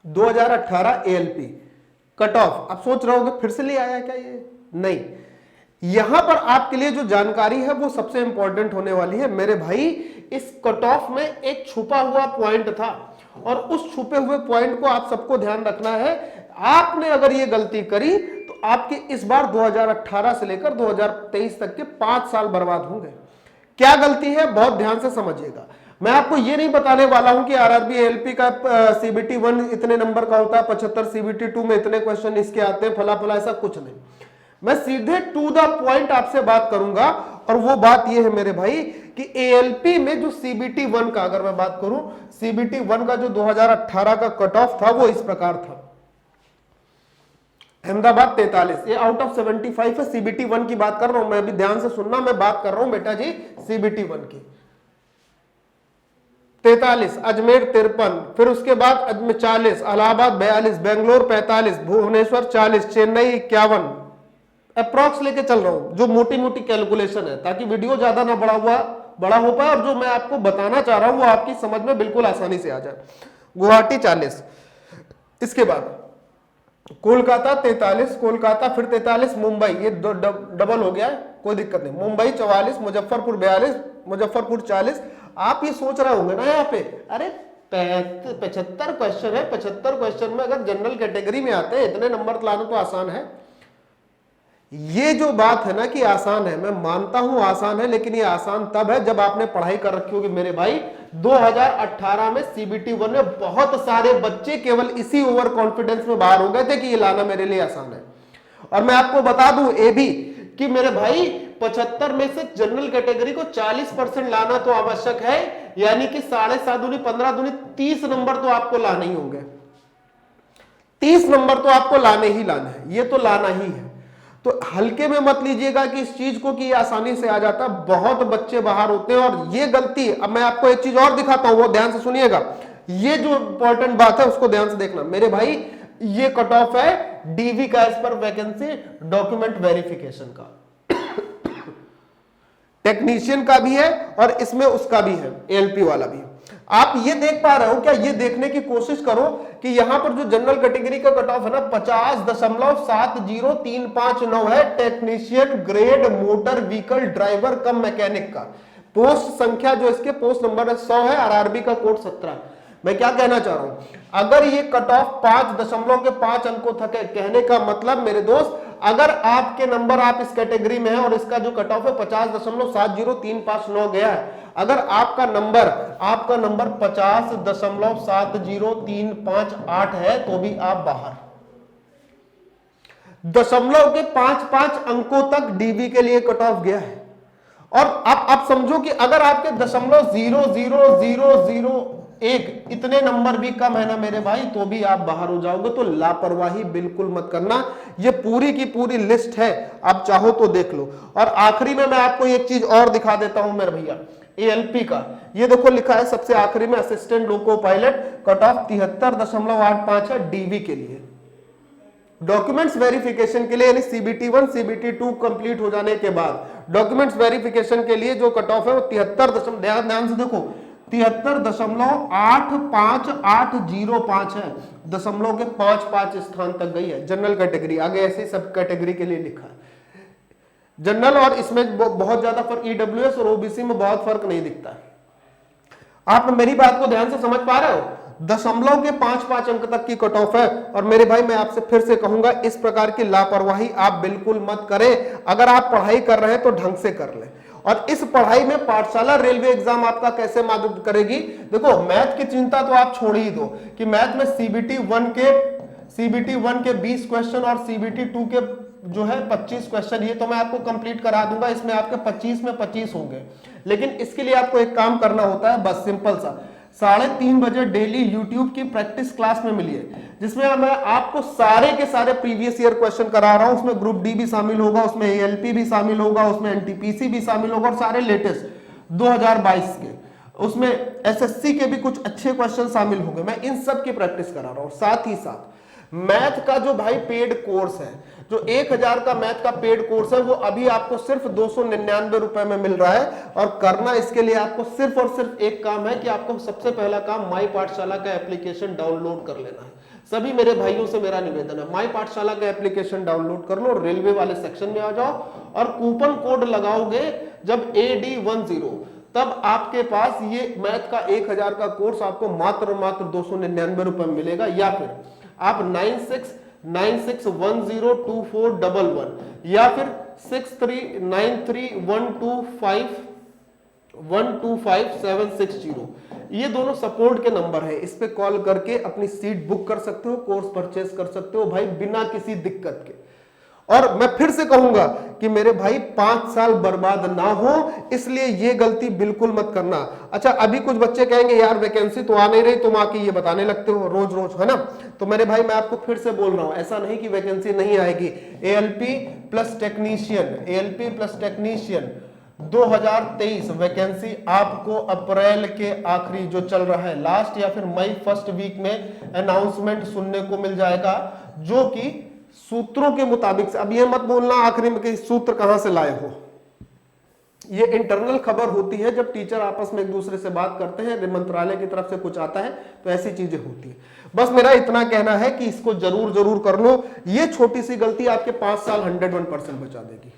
2018 ALP cut off. आप सोच रहे होगे फिर से ले आया क्या ये? नहीं, यहां पर आपके लिए जो जानकारी है वो सबसे इंपॉर्टेंट होने वाली है मेरे भाई। इस कट ऑफ में एक छुपा हुआ पॉइंट था और उस छुपे हुए पॉइंट को आप सबको ध्यान रखना है। आपने अगर ये गलती करी तो आपके इस बार 2018 से लेकर 2023 तक के 5 साल बर्बाद होंगे। क्या गलती है बहुत ध्यान से समझिएगा। मैं आपको ये नहीं बताने वाला हूं कि आरआरबी एएलपी का सीबीटी 1 इतने नंबर का होता है, 75 सीबीटी 2 में इतने क्वेश्चन इसके आते हैं, फला फला, ऐसा कुछ नहीं। मैं सीधे टू द पॉइंट आपसे बात करूंगा और वो बात ये है मेरे भाई कि एएलपी में जो सीबीटी 1 का अगर मैं बात करूं, सीबीटी 1 का जो 2018 का कट ऑफ था वो इस प्रकार था। अहमदाबाद 43, ये आउट ऑफ 75 है। सीबीटी 1 की बात कर रहा हूं मैं, अभी ध्यान से सुनना, मैं बात कर रहा हूं बेटा जी सीबीटी 1 की। 43, अजमेर 53, फिर उसके बाद अजमेर 40, इलाहाबाद 42, बेंगलोर 45, भुवनेश्वर 40, चेन्नई 51, अप्रॉक्स लेके चल रहा हूं, जो मोटी मोटी कैलकुलेशन है ताकि वीडियो ज्यादा ना बड़ा हो पाए और जो मैं आपको बताना चाह रहा हूं वो आपकी समझ में बिल्कुल आसानी से आ जाए। गुवाहाटी 40, इसके बाद कोलकाता 43, कोलकाता फिर 43, मुंबई, ये डबल हो गया है, कोई दिक्कत नहीं, मुंबई 44, मुजफ्फरपुर 42, मुजफ्फरपुर 40। आप ये सोच रहे होंगे ना यहाँ पे, अरे 75 क्वेश्चन है, 75 क्वेश्चन में अगर जनरल कैटेगरी में आते हैं इतने नंबर लाना तो आसान है। ये जो बात है ना कि आसान है, मैं मानता हूं आसान है, लेकिन ये आसान तब है जब आपने पढ़ाई कर रखी होगी मेरे भाई। 2018 में सीबीटी 1 में बहुत सारे बच्चे केवल इसी ओवर कॉन्फिडेंस में बाहर हो गए थे कि ये लाना मेरे लिए आसान है। और मैं आपको बता दूं ये भी कि मेरे भाई 75 में से जनरल कैटेगरी को 40% लाना तो आवश्यक है, यानी कि 7.5 दूनी 15 दूनी 30 नंबर तो आपको लाने ही होंगे। 30 नंबर तो आपको लाने ही लाने हैं, ये तो लाना ही है। तो हल्के में मत लीजिएगा कि इस चीज को कि आसानी से आ जाता, बहुत बच्चे बाहर होते हैं और ये गलती। अब मैं आपको एक चीज और दिखाता हूं, वो ध्यान से सुनिएगा, ये जो इंपॉर्टेंट बात है उसको ध्यान से देखना मेरे भाई। ये कट ऑफ है डीवी का एज पर वैकेंसी डॉक्यूमेंट वेरिफिकेशन का, टेक्नीशियन का भी है और इसमें उसका भी है, एएलपी वाला भी। आप ये देख पा रहे हो क्या? ये देखने की कोशिश करो कि यहां पर जो जनरल कैटेगरी का कट ऑफ है ना 50.70359 है, technician grade motor vehicle driver cum mechanic का। पोस्ट संख्या जो इसके पोस्ट नंबर 100 है, आरआरबी का कोड 17। मैं क्या कहना चाह रहा हूं, अगर ये कट ऑफ 5.5 अंकों तक है, कहने का मतलब मेरे दोस्त अगर आपके नंबर आप इस कैटेगरी में है और इसका जो कट ऑफ है 50.70359 गया है, अगर आपका नंबर 50.70358 है तो भी आप बाहर। दशमलव के 5 अंकों तक डीबी के लिए कट ऑफ गया है। और आप समझो कि अगर आपके 0.00001 इतने नंबर भी कम है ना मेरे भाई, तो भी आप बाहर हो जाओगे। तो लापरवाही बिल्कुल मत करना, ये पूरी की पूरी लिस्ट है, आप चाहो तो देख लो। और आखिरी में मैं आपको एक चीज और दिखा देता हूं मेरे भैया, एएलपी का ये देखो लिखा है सबसे आखिरी में, assistant loco pilot cut off 73.85 है डीवी के लिए, डॉक्यूमेंट्स वेरिफिकेशन के लिए, यानी सीबीटी 1 सीबीटी 2 कंप्लीट हो जाने के बाद डॉक्यूमेंट्स वेरिफिकेशन के लिए जो कट ऑफ है वो 73 ध्यान से देखो 73.85805 है, दशमलव के 5 स्थान तक गई है जनरल कैटेगरी। आगे ऐसे सब कैटेगरी के लिए लिखा है जनरल, और इसमें बहुत ज्यादा फर्क, ईडब्ल्यूएस और ओबीसी में बहुत फर्क नहीं दिखता है। आप मेरी बात को ध्यान से समझ पा रहे हो? दशमलव के 5 अंक तक की कट ऑफ है। और मेरे भाई मैं आपसे फिर से कहूंगा, इस प्रकार की लापरवाही आप बिल्कुल मत करें। अगर आप पढ़ाई कर रहे हैं तो ढंग से कर लें। और इस पढ़ाई में पाठशाला रेलवे एग्जाम आपका कैसे मदद करेगी? देखो मैथ की चिंता तो आप छोड़ ही दो कि मैथ में सीबीटी 1 के 20 क्वेश्चन और सीबीटी 2 के जो है 25 क्वेश्चन, ये तो मैं आपको कंप्लीट करा दूंगा। इसमें आपके 25 में 25 होंगे, लेकिन इसके लिए आपको एक काम करना होता है, बस सिंपल सा 3:30 बजे डेली यूट्यूब की प्रैक्टिस क्लास में मिलिए, जिसमें मैं आपको सारे के सारे प्रीवियस ईयर क्वेश्चन करा रहा हूं। उसमें ग्रुप डी भी शामिल होगा, उसमें एएलपी भी शामिल होगा, उसमें एनटीपीसी भी शामिल होगा और सारे लेटेस्ट 2022 के, उसमें एसएससी के भी कुछ अच्छे क्वेश्चन शामिल होंगे। मैं इन सब की प्रैक्टिस करा रहा हूं। साथ ही साथ मैथ का जो भाई पेड कोर्स है, जो 1000 का मैथ का पेड कोर्स है, वो अभी आपको सिर्फ 299 रुपए में मिल रहा है। और करना इसके लिए आपको सिर्फ और सिर्फ एक काम है कि आपको सबसे पहला काम माई पाठशाला का एप्लीकेशन डाउनलोड कर लेना है। सभी मेरे भाइयों से मेरा निवेदन है, माई पाठशाला का एप्लीकेशन डाउनलोड कर लो, रेलवे वाले सेक्शन में आ जाओ और कूपन कोड लगाओगे जब AD10, तब आपके पास ये मैथ का 1000 का कोर्स आपको मात्र 299 रुपए में मिलेगा। या फिर आप 9696102411 या फिर 6393125760, ये दोनों सपोर्ट के नंबर है, इस पे कॉल करके अपनी सीट बुक कर सकते हो, कोर्स परचेस कर सकते हो भाई बिना किसी दिक्कत के। और मैं फिर से कहूंगा कि मेरे भाई 5 साल बर्बाद ना हो, इसलिए ये गलती बिल्कुल मत करना। अच्छा, अभी कुछ बच्चे कहेंगे यार वैकेंसी तो आ नहीं रही, तुम आके ये बताने लगते हो रोज रोज, है ना। तो मेरे भाई मैं आपको फिर से बोल रहा हूं, ऐसा नहीं कि वैकेंसी नहीं आएगी। ALP प्लस टेक्नीशियन 2023 वैकेंसी आपको अप्रैल के आखिरी जो चल रहा है लास्ट या फिर मई फर्स्ट वीक में अनाउंसमेंट सुनने को मिल जाएगा, जो कि सूत्रों के मुताबिक से, अब ये मत बोलना आखिरी में कि सूत्र कहां से लाए हो, ये इंटरनल खबर होती है जब टीचर आपस में एक दूसरे से बात करते हैं, मंत्रालय की तरफ से कुछ आता है तो ऐसी चीजें होती है। बस मेरा इतना कहना है कि इसको जरूर कर लो, ये छोटी सी गलती आपके 5 साल 101% बचा देगी।